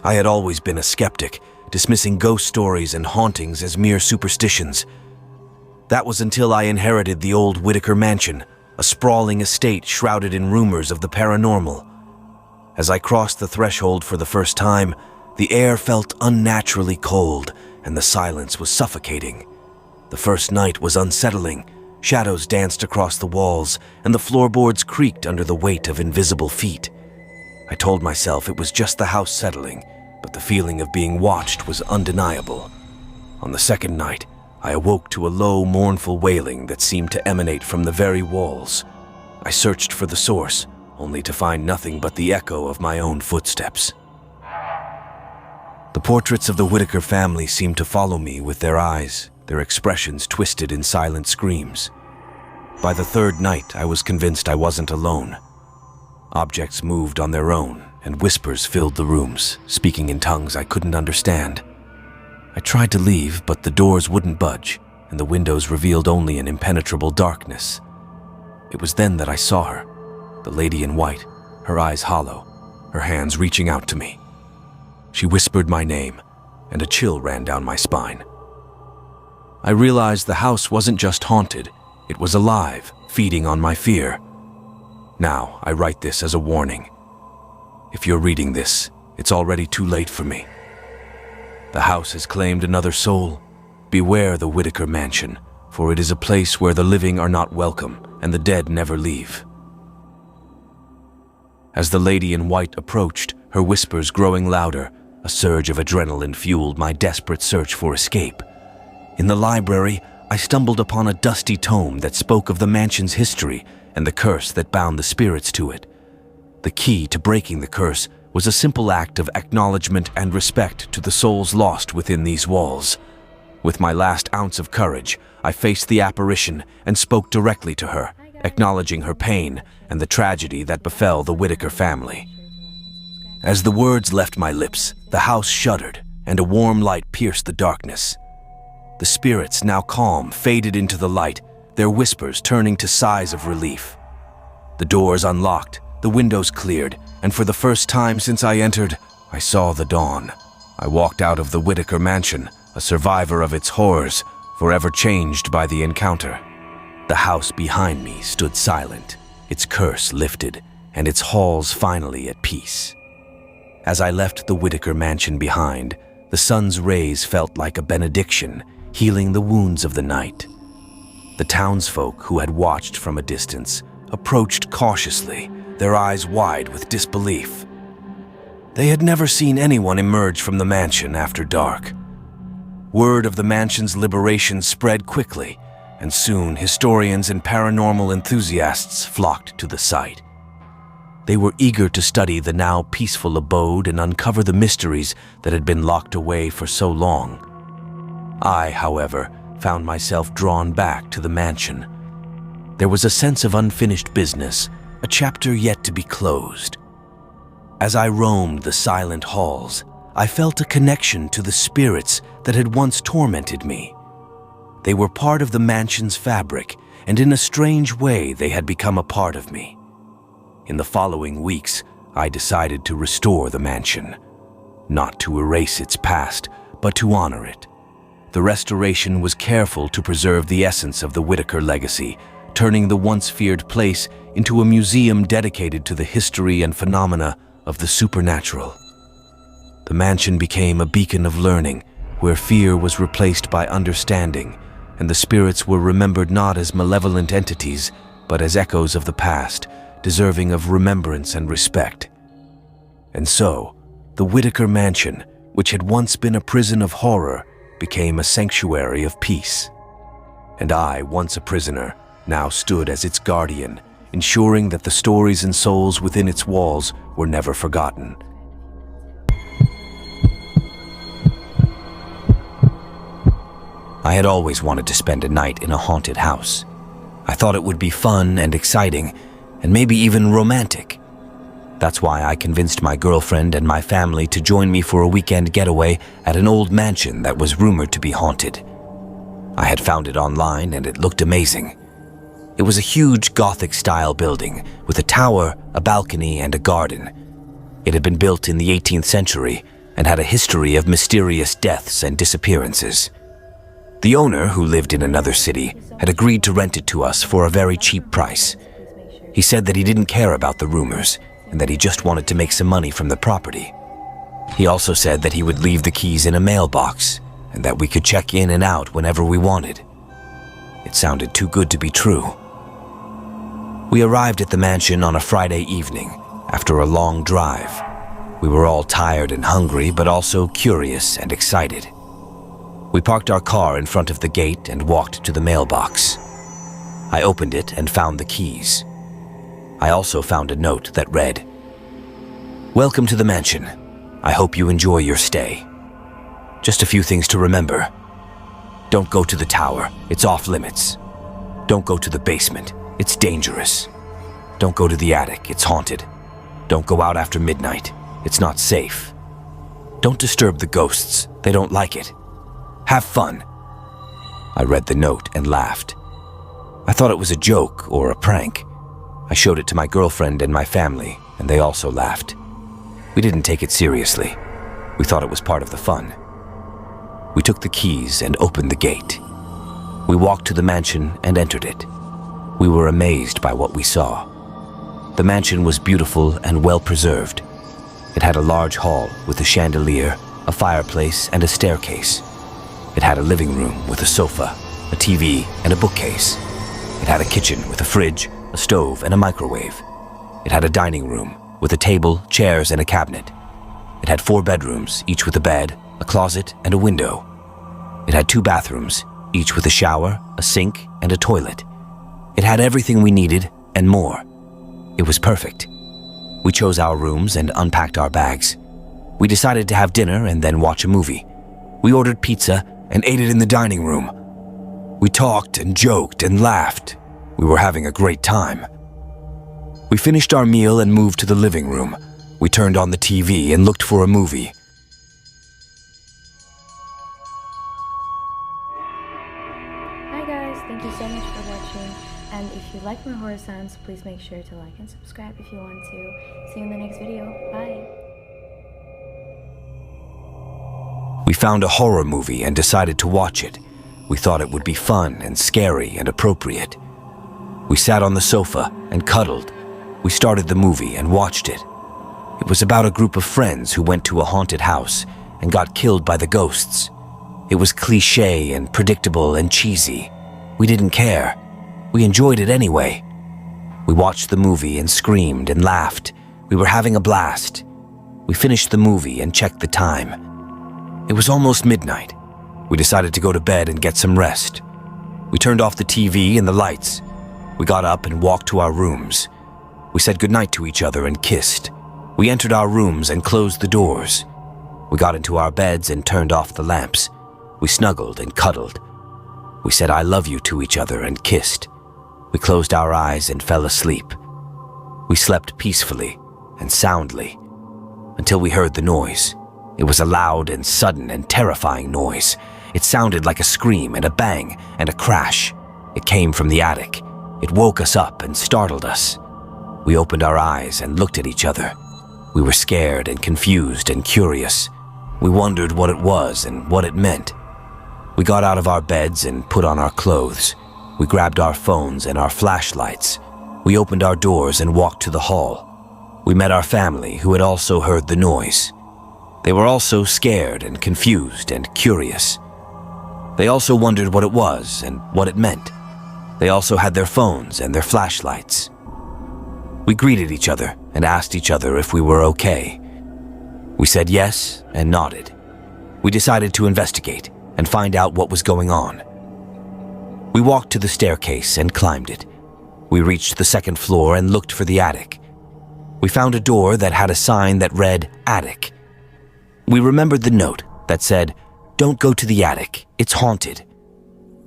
I had always been a skeptic, dismissing ghost stories and hauntings as mere superstitions. That was until I inherited the old Whitaker mansion, a sprawling estate shrouded in rumors of the paranormal. As I crossed the threshold for the first time, the air felt unnaturally cold, and the silence was suffocating. The first night was unsettling. Shadows danced across the walls, and the floorboards creaked under the weight of invisible feet. I told myself it was just the house settling, but the feeling of being watched was undeniable. On the second night, I awoke to a low, mournful wailing that seemed to emanate from the very walls. I searched for the source, only to find nothing but the echo of my own footsteps. The portraits of the Whitaker family seemed to follow me with their eyes, their expressions twisted in silent screams. By the third night, I was convinced I wasn't alone. Objects moved on their own, and whispers filled the rooms, speaking in tongues I couldn't understand. I tried to leave, but the doors wouldn't budge, and the windows revealed only an impenetrable darkness. It was then that I saw her, the lady in white, her eyes hollow, her hands reaching out to me. She whispered my name, and a chill ran down my spine. I realized the house wasn't just haunted, it was alive, feeding on my fear. Now, I write this as a warning. If you're reading this, it's already too late for me. The house has claimed another soul. Beware the Whitaker mansion, for it is a place where the living are not welcome and the dead never leave. As the lady in white approached, her whispers growing louder, a surge of adrenaline fueled my desperate search for escape. In the library, I stumbled upon a dusty tome that spoke of the mansion's history and the curse that bound the spirits to it. The key to breaking the curse was a simple act of acknowledgement and respect to the souls lost within these walls. With my last ounce of courage, I faced the apparition and spoke directly to her, acknowledging her pain and the tragedy that befell the Whitaker family. As the words left my lips, the house shuddered, and a warm light pierced the darkness. The spirits, now calm, faded into the light, their whispers turning to sighs of relief. The doors unlocked, the windows cleared, and for the first time since I entered, I saw the dawn. I walked out of the Whitaker mansion, a survivor of its horrors, forever changed by the encounter. The house behind me stood silent, its curse lifted, and its halls finally at peace. As I left the Whitaker mansion behind, the sun's rays felt like a benediction, healing the wounds of the night. The townsfolk who had watched from a distance approached cautiously, their eyes wide with disbelief. They had never seen anyone emerge from the mansion after dark. Word of the mansion's liberation spread quickly, and soon historians and paranormal enthusiasts flocked to the site. They were eager to study the now peaceful abode and uncover the mysteries that had been locked away for so long. I, however, found myself drawn back to the mansion. There was a sense of unfinished business, a chapter yet to be closed. As I roamed the silent halls, I felt a connection to the spirits that had once tormented me. They were part of the mansion's fabric, and in a strange way they had become a part of me. In the following weeks, I decided to restore the mansion. Not to erase its past, but to honor it. The restoration was careful to preserve the essence of the Whitaker legacy, turning the once feared place into a museum dedicated to the history and phenomena of the supernatural. The mansion became a beacon of learning, where fear was replaced by understanding, and the spirits were remembered not as malevolent entities, but as echoes of the past, deserving of remembrance and respect. And so, the Whitaker mansion, which had once been a prison of horror, became a sanctuary of peace. And I, once a prisoner, now stood as its guardian, ensuring that the stories and souls within its walls were never forgotten. I had always wanted to spend a night in a haunted house. I thought it would be fun and exciting, and maybe even romantic. That's why I convinced my girlfriend and my family to join me for a weekend getaway at an old mansion that was rumored to be haunted. I had found it online and it looked amazing. It was a huge Gothic-style building with a tower, a balcony, and a garden. It had been built in the 18th century, and had a history of mysterious deaths and disappearances. The owner, who lived in another city, had agreed to rent it to us for a very cheap price. He said that he didn't care about the rumors and that he just wanted to make some money from the property. He also said that he would leave the keys in a mailbox and that we could check in and out whenever we wanted. It sounded too good to be true. We arrived at the mansion on a Friday evening after a long drive. We were all tired and hungry, but also curious and excited. We parked our car in front of the gate and walked to the mailbox. I opened it and found the keys. I also found a note that read, "Welcome to the mansion. I hope you enjoy your stay. Just a few things to remember. Don't go to the tower, it's off limits. Don't go to the basement, it's dangerous. Don't go to the attic, it's haunted. Don't go out after midnight, it's not safe. Don't disturb the ghosts, they don't like it. Have fun." I read the note and laughed. I thought it was a joke or a prank. I showed it to my girlfriend and my family, and they also laughed. We didn't take it seriously. We thought it was part of the fun. We took the keys and opened the gate. We walked to the mansion and entered it. We were amazed by what we saw. The mansion was beautiful and well preserved. It had a large hall with a chandelier, a fireplace, and a staircase. It had a living room with a sofa, a TV, and a bookcase. It had a kitchen with a fridge, a stove, and a microwave. It had a dining room with a table, chairs, and a cabinet. It had 4 bedrooms, each with a bed, a closet, and a window. It had 2 bathrooms, each with a shower, a sink, and a toilet. It had everything we needed and more. It was perfect. We chose our rooms and unpacked our bags. We decided to have dinner and then watch a movie. We ordered pizza and ate it in the dining room. We talked and joked and laughed. We were having a great time. We finished our meal and moved to the living room. We turned on the TV and looked for a movie. Hi guys, thank you so much for watching, and if you like my horror sounds, please make sure to like and subscribe if you want to. See you in the next video. Bye! We found a horror movie and decided to watch it. We thought it would be fun and scary and appropriate. We sat on the sofa and cuddled. We started the movie and watched it. It was about a group of friends who went to a haunted house and got killed by the ghosts. It was cliché and predictable and cheesy. We didn't care. We enjoyed it anyway. We watched the movie and screamed and laughed. We were having a blast. We finished the movie and checked the time. It was almost midnight. We decided to go to bed and get some rest. We turned off the TV and the lights. We got up and walked to our rooms. We said goodnight to each other and kissed. We entered our rooms and closed the doors. We got into our beds and turned off the lamps. We snuggled and cuddled. We said I love you to each other and kissed. We closed our eyes and fell asleep. We slept peacefully and soundly until we heard the noise. It was a loud and sudden and terrifying noise. It sounded like a scream and a bang and a crash. It came from the attic. It woke us up and startled us. We opened our eyes and looked at each other. We were scared and confused and curious. We wondered what it was and what it meant. We got out of our beds and put on our clothes. We grabbed our phones and our flashlights. We opened our doors and walked to the hall. We met our family, who had also heard the noise. They were also scared and confused and curious. They also wondered what it was and what it meant. They also had their phones and their flashlights. We greeted each other and asked each other if we were okay. We said yes and nodded. We decided to investigate and find out what was going on. We walked to the staircase and climbed it. We reached the second floor and looked for the attic. We found a door that had a sign that read attic. We remembered the note that said, "Don't go to the attic, it's haunted."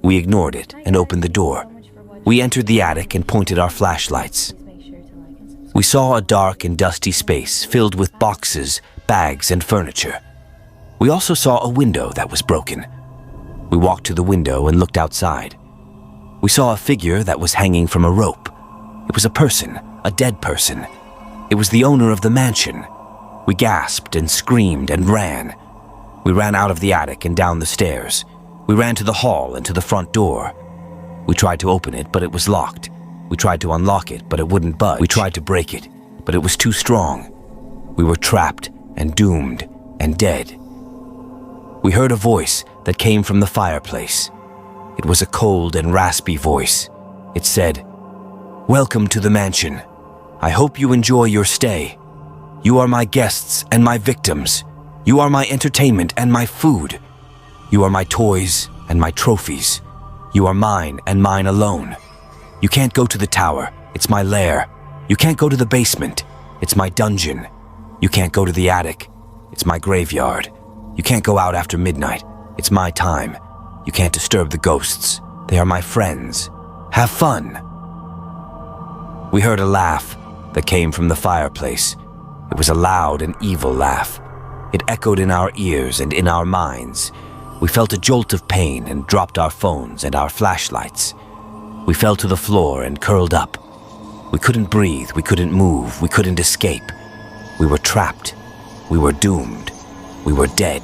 We ignored it and opened the door. We entered the attic and pointed our flashlights. We saw a dark and dusty space filled with boxes, bags, and furniture. We also saw a window that was broken. We walked to the window and looked outside. We saw a figure that was hanging from a rope. It was a person, a dead person. It was the owner of the mansion. We gasped and screamed and ran. We ran out of the attic and down the stairs. We ran to the hall and to the front door. We tried to open it, but it was locked. We tried to unlock it, but it wouldn't budge. We tried to break it, but it was too strong. We were trapped and doomed and dead. We heard a voice that came from the fireplace. It was a cold and raspy voice. It said, "Welcome to the mansion. I hope you enjoy your stay. You are my guests and my victims. You are my entertainment and my food. You are my toys and my trophies. You are mine and mine alone. You can't go to the tower. It's my lair. You can't go to the basement. It's my dungeon. You can't go to the attic. It's my graveyard. You can't go out after midnight. It's my time. You can't disturb the ghosts. They are my friends. Have fun." We heard a laugh that came from the fireplace. It was a loud and evil laugh. It echoed in our ears and in our minds. We felt a jolt of pain and dropped our phones and our flashlights. We fell to the floor and curled up. We couldn't breathe, we couldn't move, we couldn't escape. We were trapped. We were doomed. We were dead.